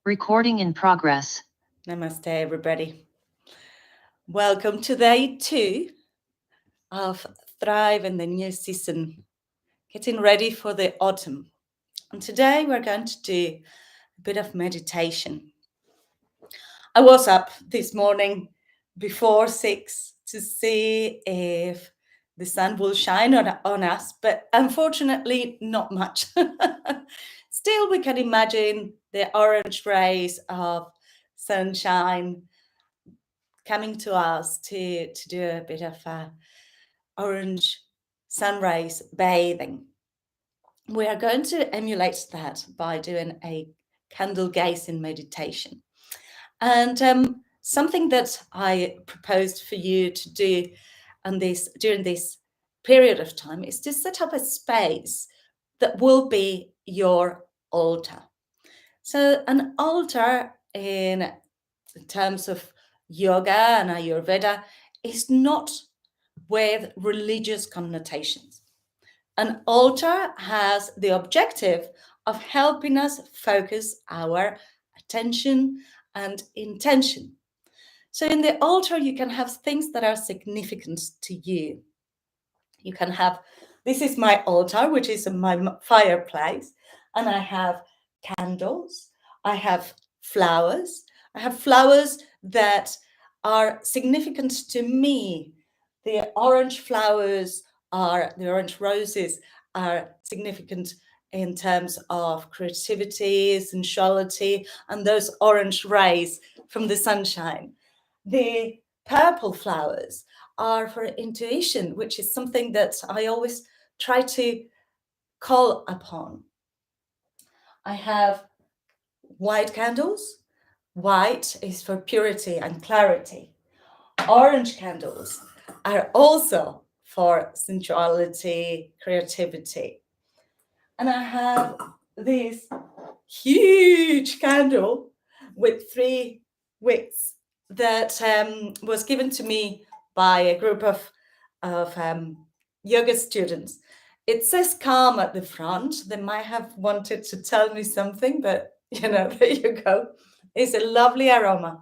Recording in progress. Namaste, everybody. Welcome to day 2 of Thrive in the new season, getting ready for the autumn. And today we're going to do a bit of meditation. I was up this morning before 6 to see if the sun will shine on us, but unfortunately not much. Still, we can imagine the orange rays of sunshine coming to us to do a bit of orange sunrise bathing. We are going to emulate that by doing a candle gazing meditation. And something that I proposed for you to do during this period of time is to set up a space that will be your altar. So an altar in terms of yoga and Ayurveda is not with religious connotations. An altar has the objective of helping us focus our attention and intention. So in the altar, you can have things that are significant to you. You can have, this is my altar, which is my fireplace, and I have candles, I have flowers. I have flowers that are significant to me. The orange roses are significant in terms of creativity, sensuality, and those orange rays from the sunshine. The purple flowers are for intuition, which is something that I always try to call upon. I have white candles. White is for purity and clarity. Orange candles are also for sensuality, creativity. And I have this huge candle with 3 wicks that was given to me by a group of yoga students. It says calm at the front. They might have wanted to tell me something, but there you go. It's a lovely aroma.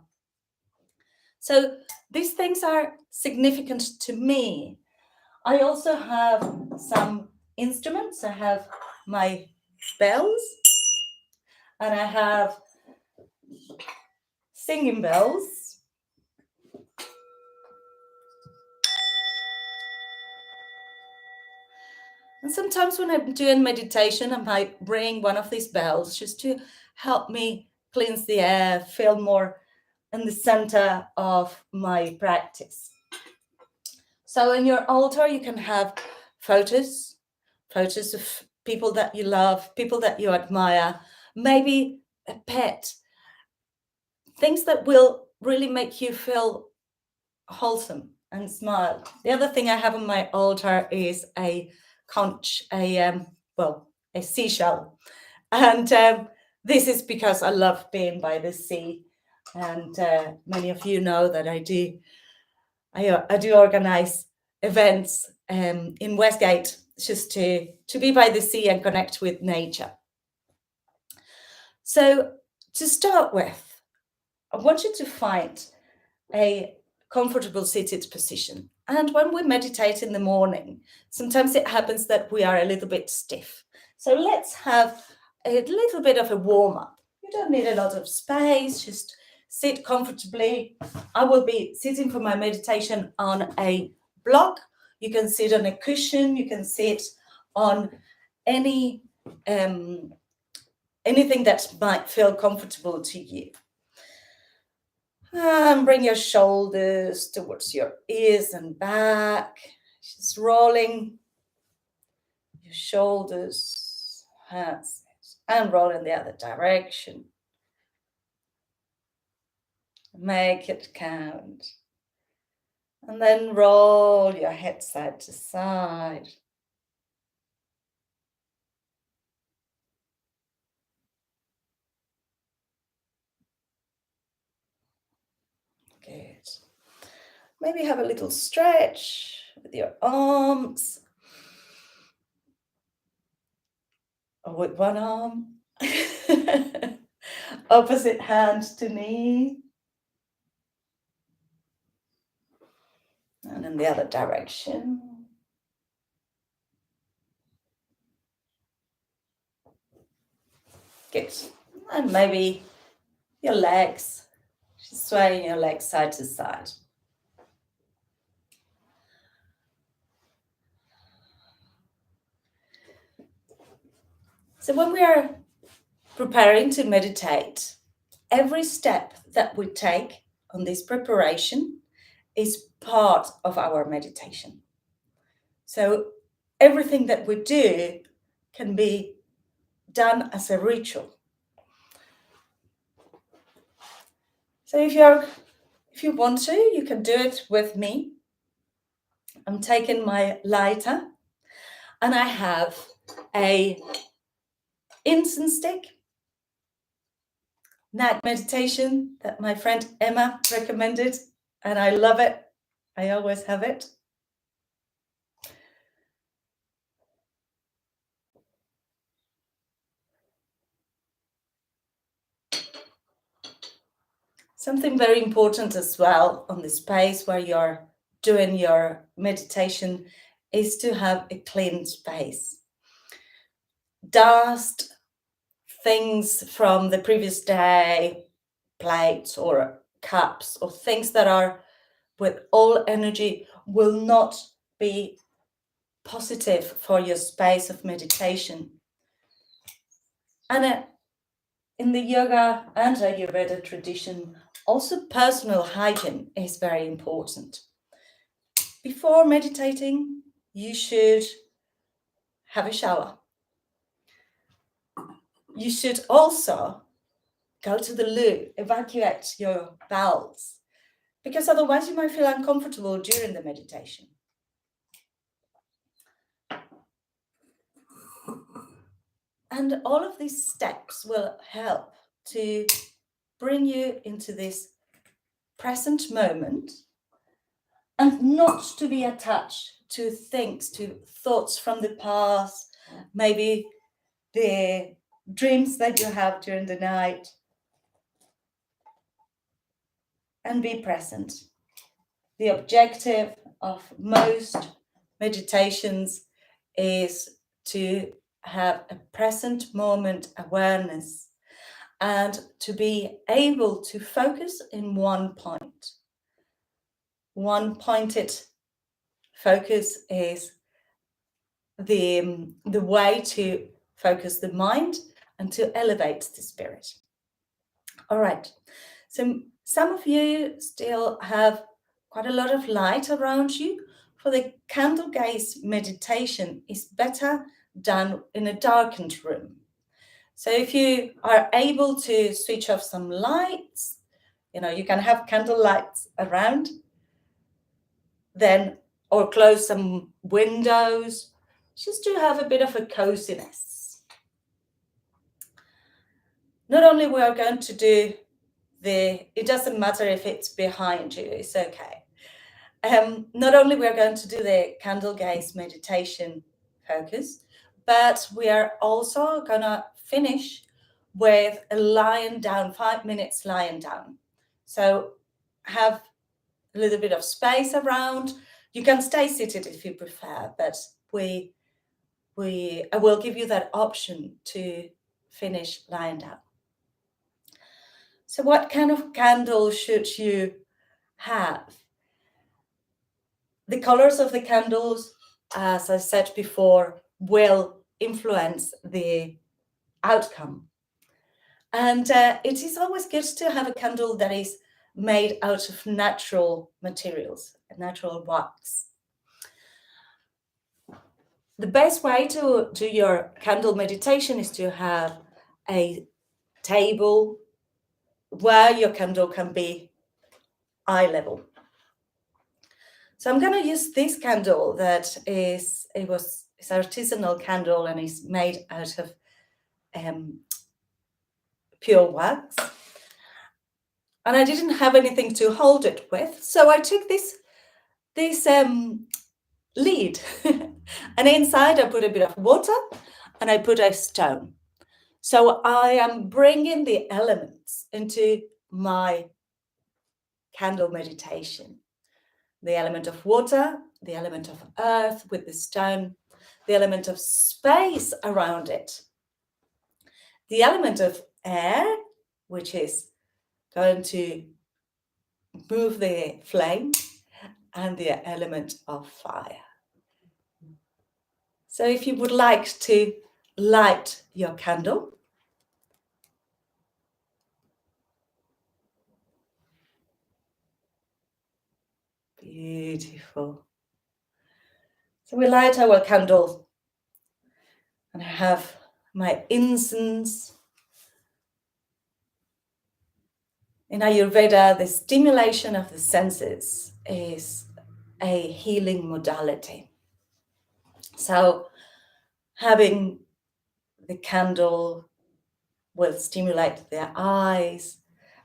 So these things are significant to me. I also have some instruments. I have my bells, and I have singing bells. And sometimes when I'm doing meditation, I might ring one of these bells just to help me cleanse the air, feel more in the center of my practice. So in your altar, you can have photos of people that you love, people that you admire, maybe a pet, things that will really make you feel wholesome and smile. The other thing I have on my altar is a seashell. And this is because I love being by the sea. And many of you know that I do organize events in Westgate just to be by the sea and connect with nature. So to start with, I want you to find a comfortable seated position. And when we meditate in the morning, sometimes it happens that we are a little bit stiff. So let's have a little bit of a warm-up. You don't need a lot of space, just sit comfortably. I will be sitting for my meditation on a block. You can sit on a cushion, you can sit on anything that might feel comfortable to you. And bring your shoulders towards your ears and back. Just rolling your shoulders, hands, and roll in the other direction. Make it count. And then roll your head side to side. Good. Maybe have a little stretch with your arms. Or with one arm. Opposite hand to knee. And in the other direction. Good. And maybe your legs, just swaying your legs side to side. So when we are preparing to meditate, every step that we take on this preparation is part of our meditation. So everything that we do can be done as a ritual. So if you want to, you can do it with me. I'm taking my lighter and I have a incense stick, night meditation that my friend Emma recommended, and I love it. I always have it. Something very important as well on the space where you're doing your meditation is to have a clean space. Dust, things from the previous day, plates or cups or things that are with all energy will not be positive for your space of meditation. And in the yoga and Ayurveda tradition, also personal hygiene is very important. Before meditating, you should have a shower. You should also go to the loo, evacuate your bowels, because otherwise you might feel uncomfortable during the meditation. And all of these steps will help to bring you into this present moment and not to be attached to things, to thoughts from the past, maybe the dreams that you have during the night, and be present. The objective of most meditations is to have a present moment awareness and to be able to focus in one point. One pointed focus is the way to focus the mind and to elevate the spirit. All right, so some of you still have quite a lot of light around you. For the candle gaze meditation, is better done in a darkened room. So if you are able to switch off some lights, you can have candle lights around, then, or close some windows, just to have a bit of a coziness. Not only we are going to do it doesn't matter if it's behind you, it's okay. Not only we are going to do the candle gaze meditation focus, but we are also gonna finish with a lying down, 5 minutes lying down. So have a little bit of space around. You can stay seated if you prefer, but I will give you that option to finish lying down. So what kind of candle should you have? The colors of the candles, as I said before, will influence the outcome. And it is always good to have a candle that is made out of natural materials, natural wax. The best way to do your candle meditation is to have a table where your candle can be eye level. So I'm going to use this candle that it's artisanal candle and is made out of pure wax. And I didn't have anything to hold it with, so I took this lid and inside I put a bit of water and I put a stone. So I am bringing the elements into my candle meditation. The element of water, the element of earth with the stone, the element of space around it, the element of air, which is going to move the flame, and the element of fire. So if you would like to light your candle, beautiful. So we light our candle, and I have my incense. In Ayurveda, the stimulation of the senses is a healing modality. So having the candle will stimulate the eyes,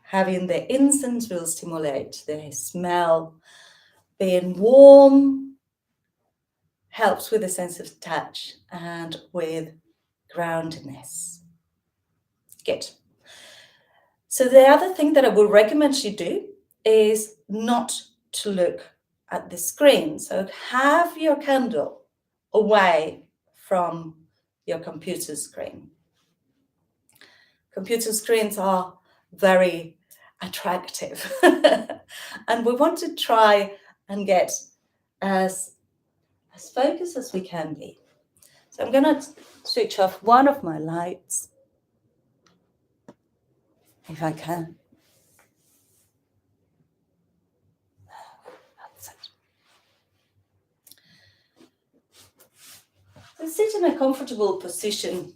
having the incense will stimulate the smell, being warm helps with a sense of touch and with groundedness. Good. So the other thing that I would recommend you do is not to look at the screen. So have your candle away from your computer screen. Computer screens are very attractive and we want to try and get as focused as we can be. So I'm going to switch off one of my lights if I can. That's it. So sit in a comfortable position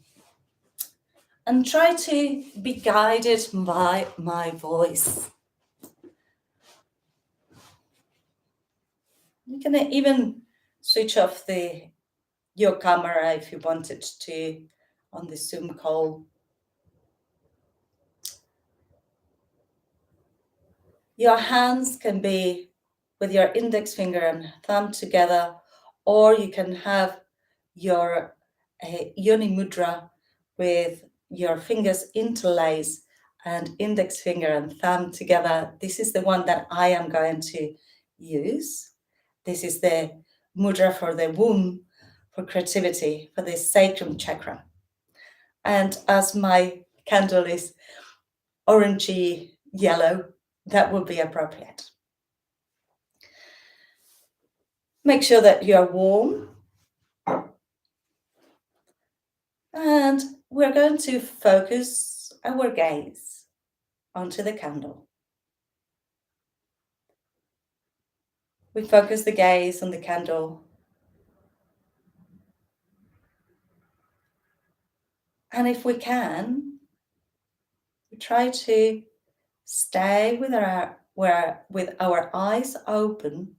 and try to be guided by my voice. You can even switch off your camera if you wanted to on the Zoom call. Your hands can be with your index finger and thumb together, or you can have your Yoni Mudra with your fingers interlace and index finger and thumb together. This is the one that I am going to use. This is the mudra for the womb, for creativity, for the sacrum chakra. And as my candle is orangey yellow, that will be appropriate. Make sure that you are warm. And we're going to focus our gaze onto the candle. We focus the gaze on the candle. And if we can, we try to stay with our eyes open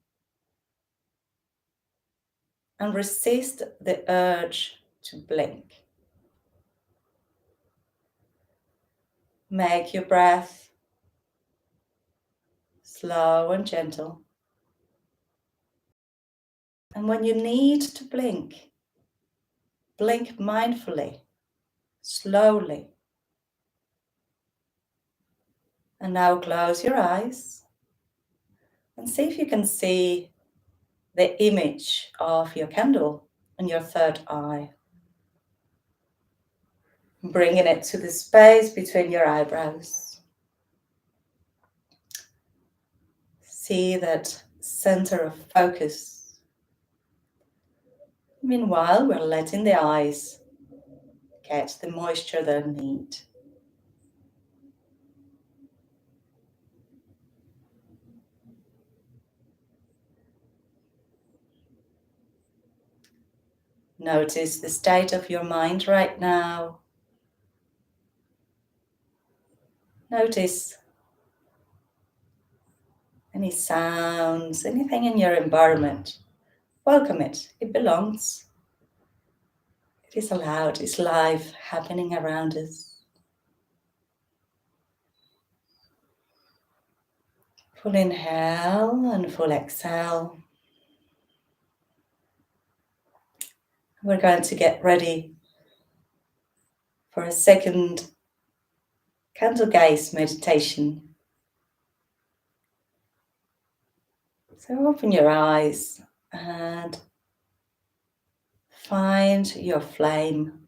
and resist the urge to blink. Make your breath slow and gentle. And when you need to blink, blink mindfully, slowly. And now close your eyes and see if you can see the image of your candle in your third eye. Bringing it to the space between your eyebrows. See that center of focus. Meanwhile, we're letting the eyes get the moisture they need. Notice the state of your mind right now. Notice any sounds, anything in your environment. Welcome it. It belongs. It is allowed. It's life happening around us. Full inhale and full exhale. We're going to get ready for a second candle gaze meditation. So open your eyes and find your flame.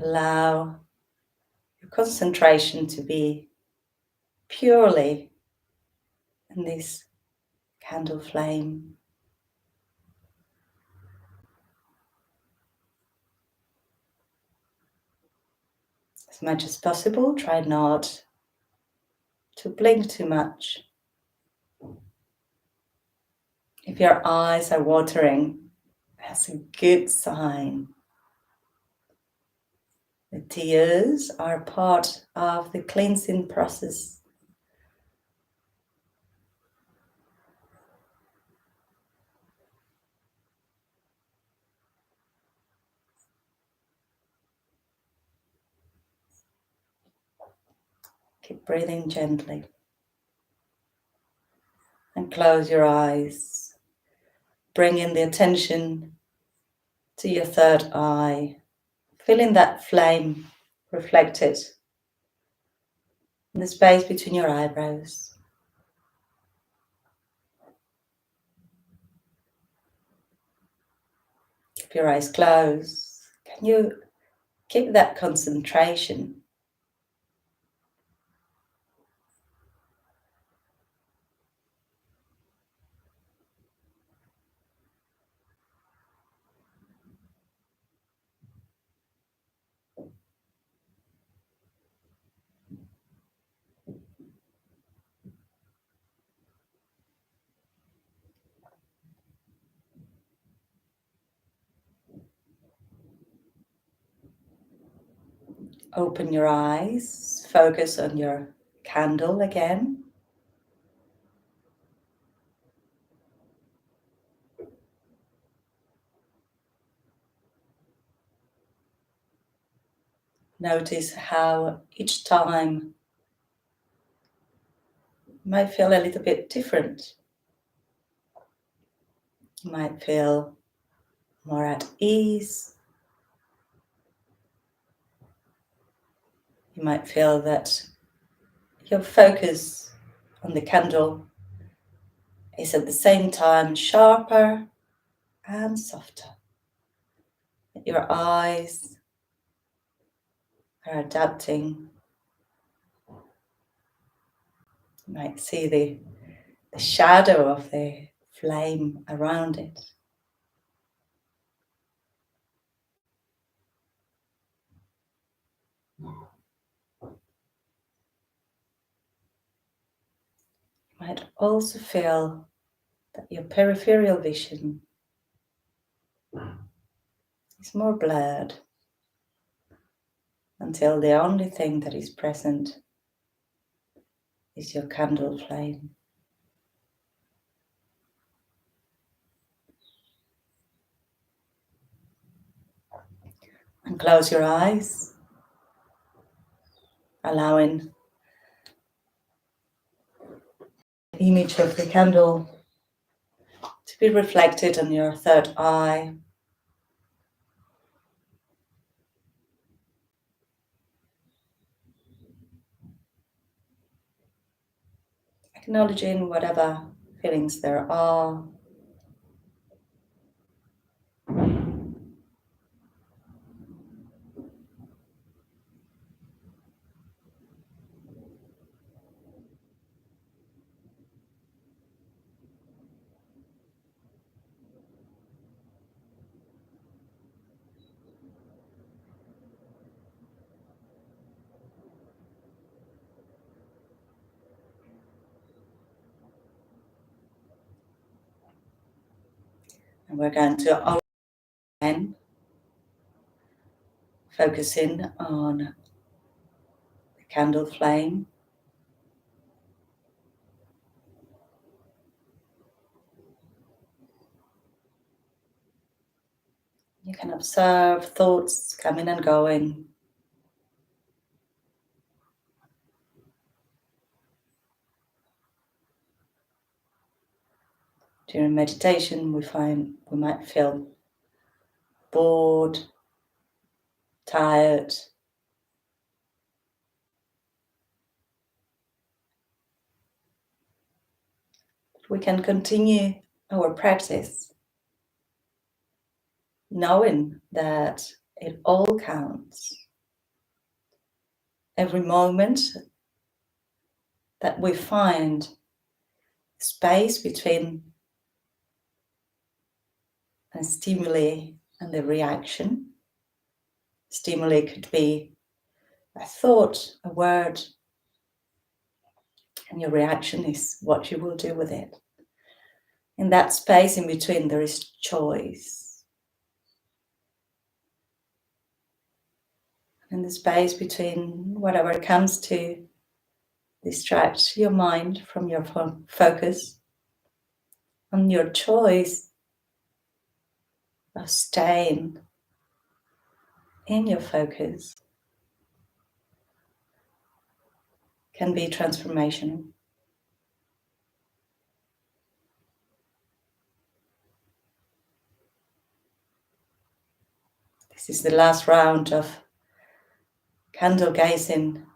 Allow your concentration to be purely in this candle flame. As much as possible, try not to blink too much. If your eyes are watering, that's a good sign. The tears are part of the cleansing process. Keep breathing gently. And close your eyes. Bring in the attention to your third eye. Feeling that flame reflected in the space between your eyebrows. Keep your eyes closed. Can you keep that concentration? Open your eyes. Focus on your candle again. Notice how each time you might feel a little bit different. You might feel more at ease. You might feel that your focus on the candle is at the same time sharper and softer. Your eyes are adapting. You might see the shadow of the flame around it. You might also feel that your peripheral vision is more blurred until the only thing that is present is your candle flame. And close your eyes, allowing the image of the candle to be reflected on your third eye. Acknowledging whatever feelings there are. And we're going to open, focusing on the candle flame. You can observe thoughts coming and going. During meditation, we find we might feel bored, tired. We can continue our practice knowing that it all counts. Every moment that we find space between a stimuli and the reaction. Stimuli could be a thought, a word, and your reaction is what you will do with it. In that space in between, there is choice. In the space between whatever comes to distract your mind from your focus on your choice of staying in your focus can be transformational. This is the last round of candle gazing.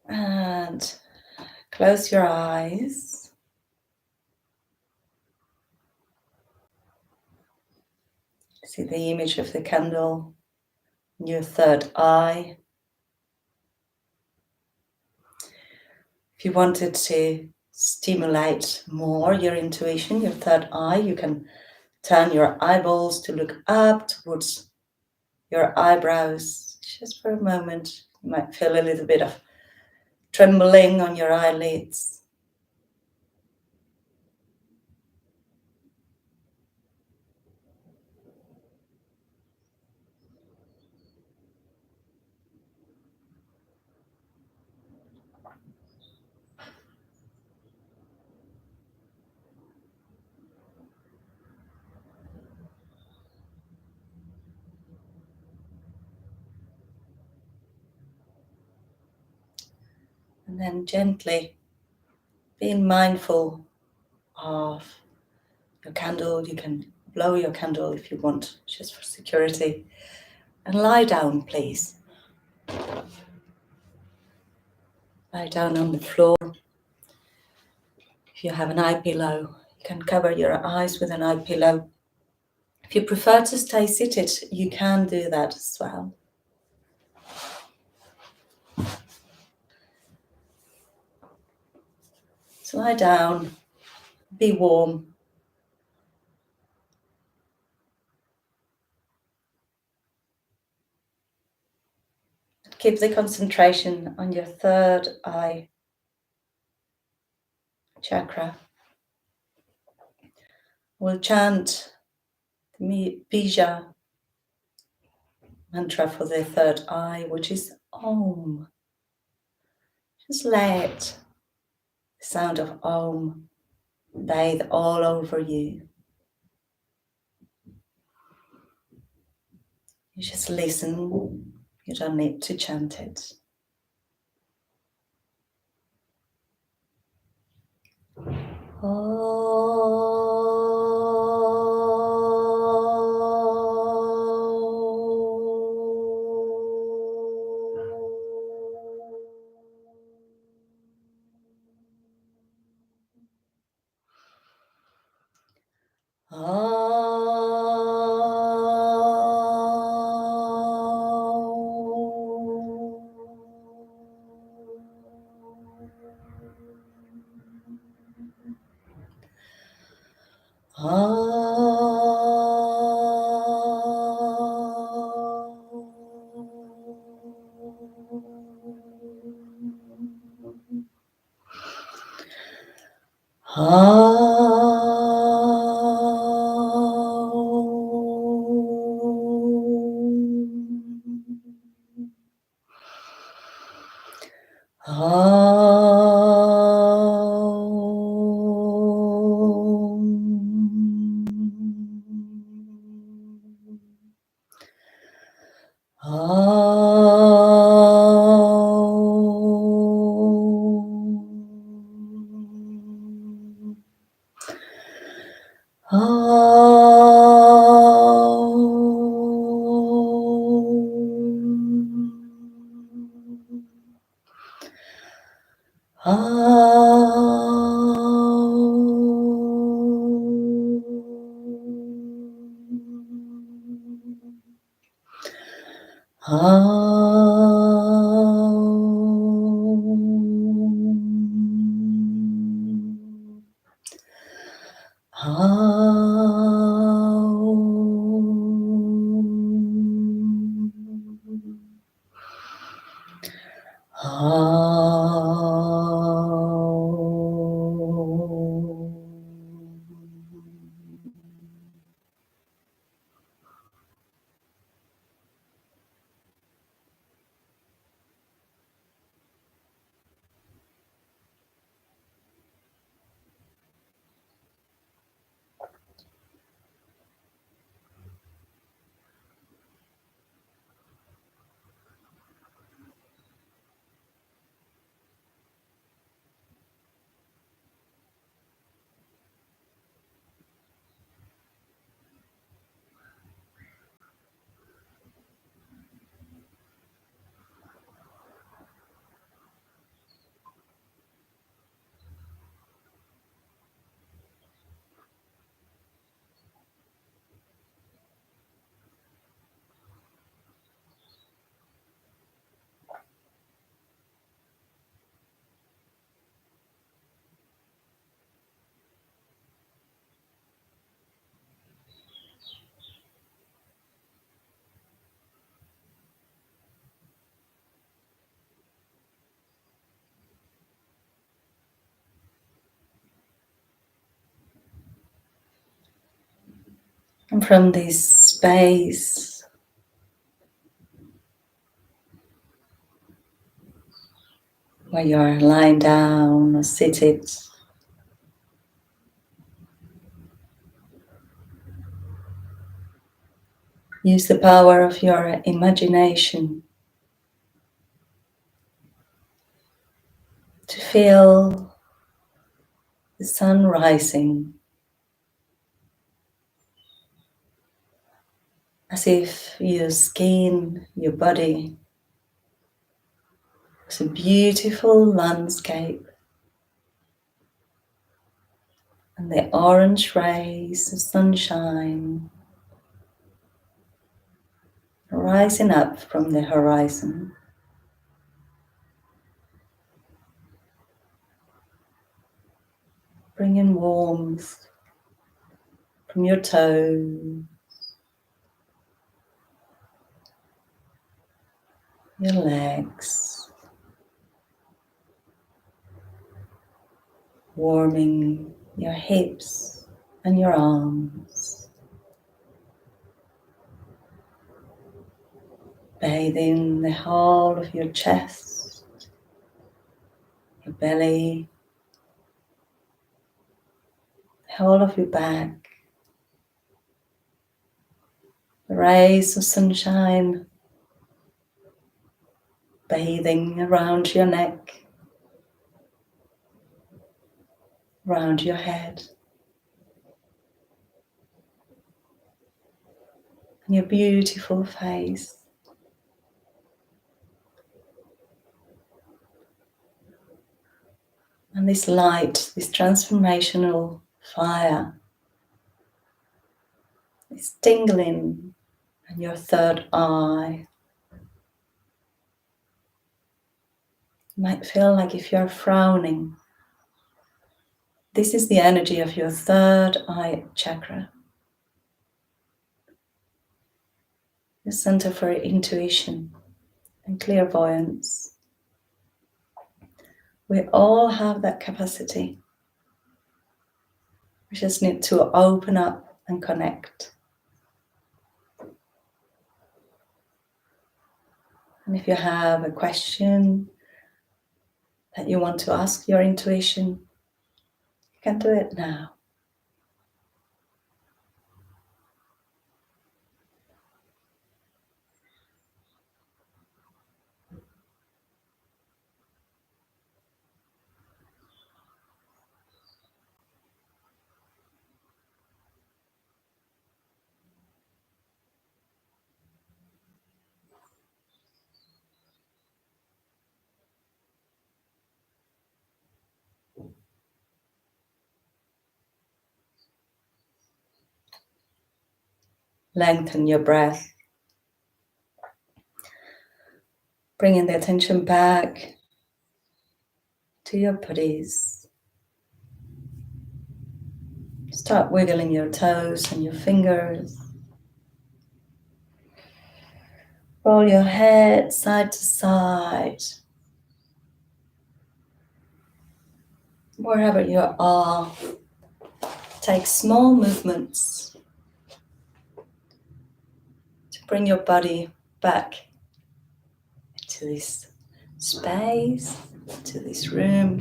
And close your eyes. See the image of the candle in your third eye. If you wanted to stimulate more your intuition, your third eye, you can turn your eyeballs to look up towards your eyebrows just for a moment. You might feel a little bit of trembling on your eyelids. And then gently being mindful of your candle. You can blow your candle if you want, just for security. And lie down, please. Lie down on the floor. If you have an eye pillow, you can cover your eyes with an eye pillow. If you prefer to stay seated, you can do that as well. So lie down, be warm. Keep the concentration on your third eye chakra. We'll chant the Bija mantra for the third eye, which is Om. Just let the sound of Om bathe all over you. You just listen. You don't need to chant it. And from this space, where you're lying down or seated, use the power of your imagination to feel the sun rising, as if your skin, your body was a beautiful landscape, and the orange rays of sunshine rising up from the horizon, bringing warmth from your toes, your legs, warming your hips and your arms, bathing the whole of your chest, your belly, the whole of your back. The rays of sunshine bathing around your neck, around your head, and your beautiful face. And this light, this transformational fire, is tingling in your third eye. You might feel like if you're frowning, this is the energy of your third eye chakra, the center for intuition and clairvoyance. We all have that capacity. We just need to open up and connect. And if you have a question that you want to ask your intuition, you can do it now. Lengthen your breath, bringing the attention back to your bodies. Start wiggling your toes and your fingers. Roll your head side to side. Wherever you are, take small movements to bring your body back to this space, to this room.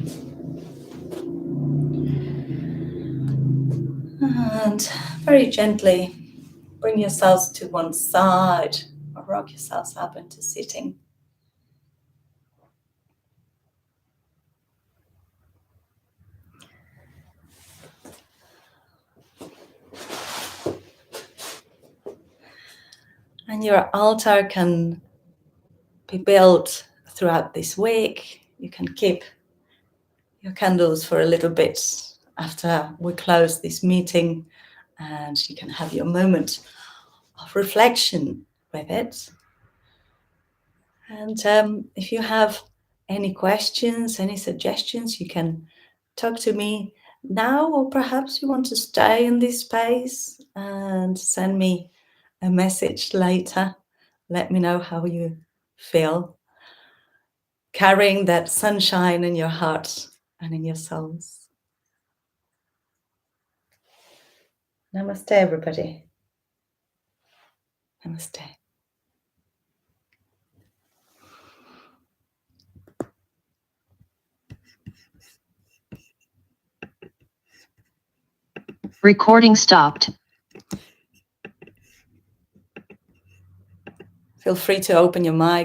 And very gently bring yourselves to one side or rock yourselves up into sitting. And your altar can be built throughout this week. You can keep your candles for a little bit after we close this meeting, and you can have your moment of reflection with it. And if you have any questions, any suggestions, you can talk to me now, or perhaps you want to stay in this space and send me a message later. Let me know how you feel carrying that sunshine in your heart and in your souls. Namaste, everybody. Namaste. Recording stopped. Feel free to open your mic.